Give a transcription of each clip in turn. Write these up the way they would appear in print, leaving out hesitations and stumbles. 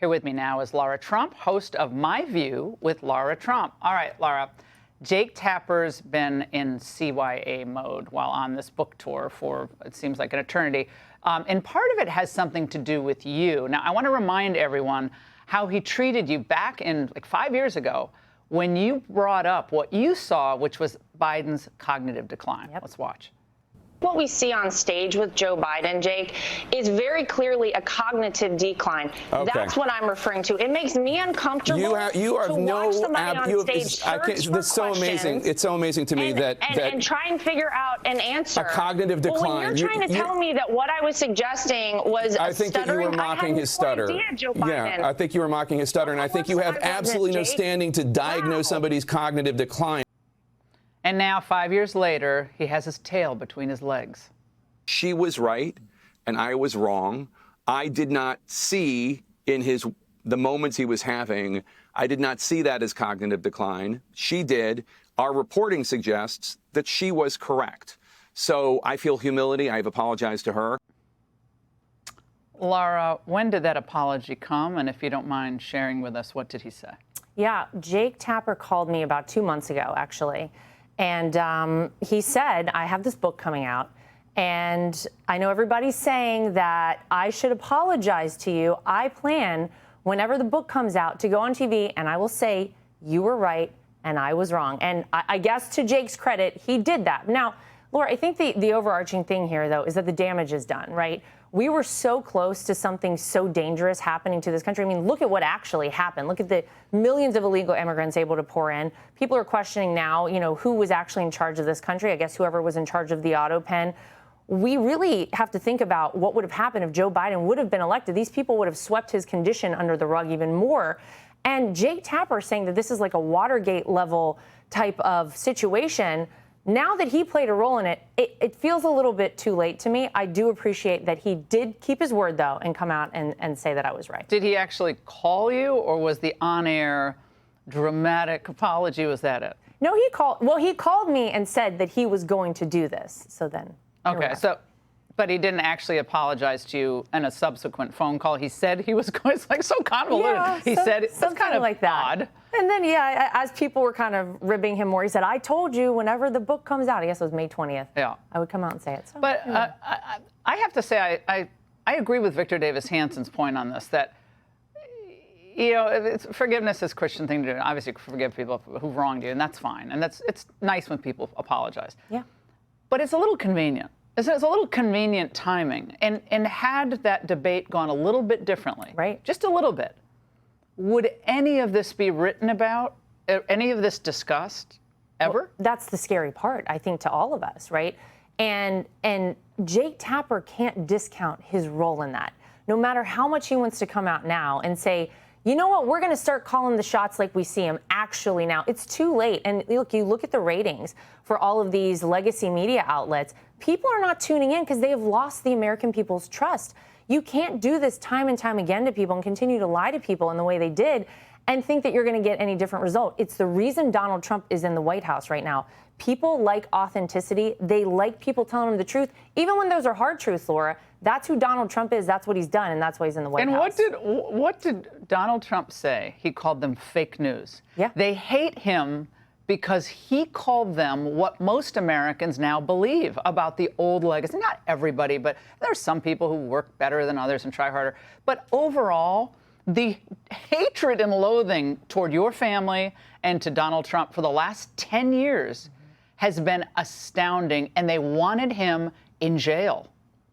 Here with me now is Lara Trump, host of My View with Lara Trump. All right, Lara, Jake Tapper's been in CYA mode while on this book tour for, it seems like, an eternity. And part of it has something to do with you. Now, I want to remind everyone how he treated you back in, like, 5 years ago when you brought up what you saw, which was Biden's cognitive decline. Yep. Let's watch. What we see on stage with Joe Biden, Jake, is very clearly a cognitive decline. Okay. That's what I'm referring to. It makes me uncomfortable you have to watch somebody on stage search for so amazing. It's so amazing to me that try and figure out an answer. A cognitive decline. Well, when you're trying to tell me that what I was suggesting was I think that you were mocking his stutter. Yeah, I think you were mocking his stutter, and I think you have absolutely no standing to diagnose somebody's cognitive decline. And now, 5 years later, he has his tail between his legs. She was right, and I was wrong. I did not see in the moments he was having, I did not see that as cognitive decline. She did. Our reporting suggests that she was correct. So I feel humility. I've apologized to her. Lara, when did that apology come? And if you don't mind sharing with us, what did he say? Yeah, Jake Tapper called me about 2 months ago, actually. And he said, I have this book coming out, and I know everybody's saying that I should apologize to you. I plan, whenever the book comes out, to go on TV, and I will say, you were right, and I was wrong. And I guess to Jake's credit, he did that. Now, Laura, I think the overarching thing here, though, is that the damage is done, right? We were so close to something so dangerous happening to this country. I mean, look at what actually happened. Look at the millions of illegal immigrants able to pour in. People are questioning now, who was actually in charge of this country. I guess whoever was in charge of the auto pen. We really have to think about what would have happened if Joe Biden would have been elected. These people would have swept his condition under the rug even more. And Jake Tapper saying that this is like a Watergate level type of situation. Now that he played a role in it, it feels a little bit too late to me. I do appreciate that he did keep his word, though, and come out and say that I was right. Did he actually call you, or was the on-air dramatic apology, was that it? No, he called me and said that he was going to do this. So then. Okay, but he didn't actually apologize to you in a subsequent phone call. He said he was going, it's like so convoluted. Yeah, he said it's kind of like that. Odd. And then, yeah, as people were kind of ribbing him more, he said, I told you whenever the book comes out, I guess it was May 20th, yeah, I would come out and say it. So, but I have to say, I agree with Victor Davis Hanson's point on this, that, forgiveness is a Christian thing to do. Obviously, forgive people who've wronged you, and that's fine. And it's nice when people apologize. Yeah. But it's a little convenient. It's a little convenient timing. And had that debate gone a little bit differently, right, just a little bit, would any of this be written about, any of this discussed, ever? Well, that's the scary part, I think, to all of us, right? And Jake Tapper can't discount his role in that. No matter how much he wants to come out now and say, you know what, we're going to start calling the shots like we see them actually now. It's too late. And look, you look at the ratings for all of these legacy media outlets. People are not tuning in because they have lost the American people's trust. You can't do this time and time again to people and continue to lie to people in the way they did and think that you're going to get any different result. It's the reason Donald Trump is in the White House right now. People like authenticity. They like people telling them the truth, even when those are hard truths, Laura. That's who Donald Trump is. That's what he's done, and that's why he's in the White House. And what did Donald Trump say? He called them fake news. Yeah. They hate him because he called them what most Americans now believe about the old legacy. Not everybody, but there are some people who work better than others and try harder. But overall, the hatred and loathing toward your family and to Donald Trump for the last 10 years has been astounding, and they wanted him in jail.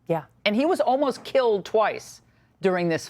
Yeah. And he was almost killed twice during this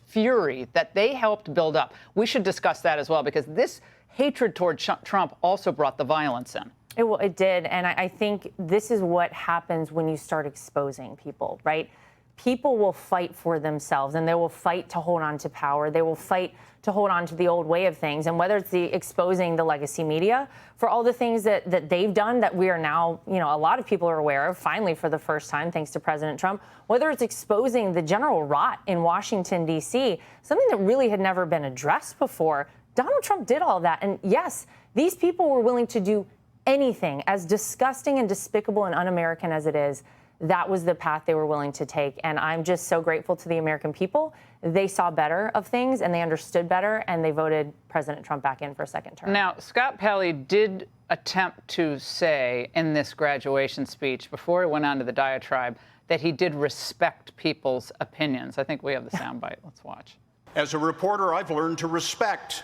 fury that they helped build up. We should discuss that as well, because this hatred toward Trump also brought the violence in. It did. And I think this is what happens when you start exposing people, right? People will fight for themselves, and they will fight to hold on to power. They will fight to hold on to the old way of things. And whether it's exposing the legacy media for all the things that they've done that we are now, a lot of people are aware of, finally for the first time, thanks to President Trump, whether it's exposing the general rot in Washington, D.C., something that really had never been addressed before. Donald Trump did all that. And yes, these people were willing to do anything, as disgusting and despicable and un-American as it is. that was the path they were willing to take. And I'm just so grateful to the American people. They saw better of things and they understood better, and they voted President Trump back in for a second term. Now, Scott Pelley did attempt to say in this graduation speech, before he went on to the diatribe, that he did respect people's opinions. I think we have the soundbite. Let's watch. As a reporter, I've learned to respect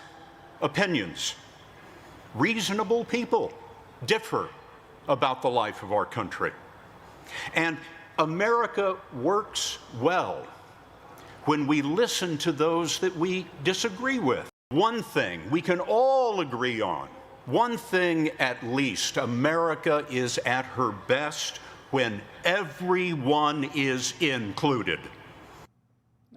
opinions. Reasonable people differ about the life of our country. And America works well when we listen to those that we disagree with. One thing we can all agree on, one thing at least, America is at her best when everyone is included.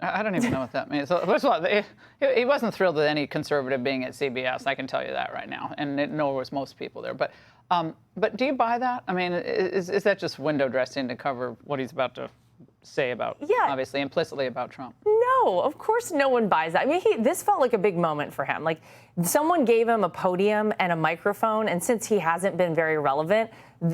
I don't even know what that means. So, first of all, he wasn't thrilled with any conservative being at CBS. I can tell you that right now, and nor was most people there. But do you buy that? I mean, is that just window dressing to cover what he's about to say about, obviously, implicitly about Trump? No, of course no one buys that. I mean, this felt like a big moment for him. Like, someone gave him a podium and a microphone, and since he hasn't been very relevant,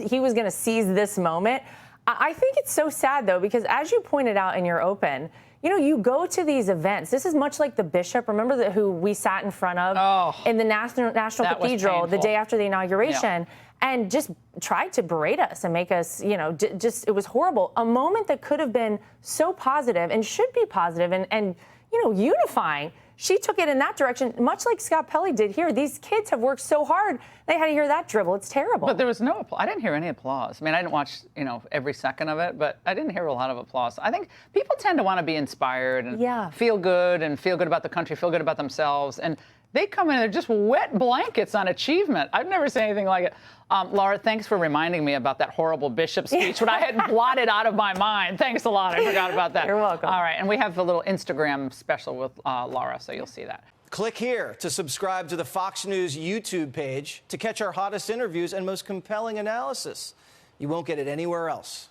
he was going to seize this moment. I think it's so sad, though, because as you pointed out in your open, you know, you go to these events. This is much like the bishop. Remember who we sat in front of in the National Cathedral the day after the inauguration, and just tried to berate us and make us, you know, it was horrible. A moment that could have been so positive and should be positive and you know, unifying. She took it in that direction, much like Scott Pelley did here. These kids have worked so hard. They had to hear that dribble. It's terrible. But there was no applause. I didn't hear any applause. I mean, I didn't watch, you know, every second of it, but I didn't hear a lot of applause. I think people tend to want to be inspired and feel good about the country, feel good about themselves. And they come in and they're just wet blankets on achievement. I've never seen anything like it. Lara, thanks for reminding me about that horrible bishop speech when I had blotted out of my mind. Thanks a lot. I forgot about that. You're welcome. All right. And we have a little Instagram special with Lara, so you'll see that. Click here to subscribe to the Fox News YouTube page to catch our hottest interviews and most compelling analysis. You won't get it anywhere else.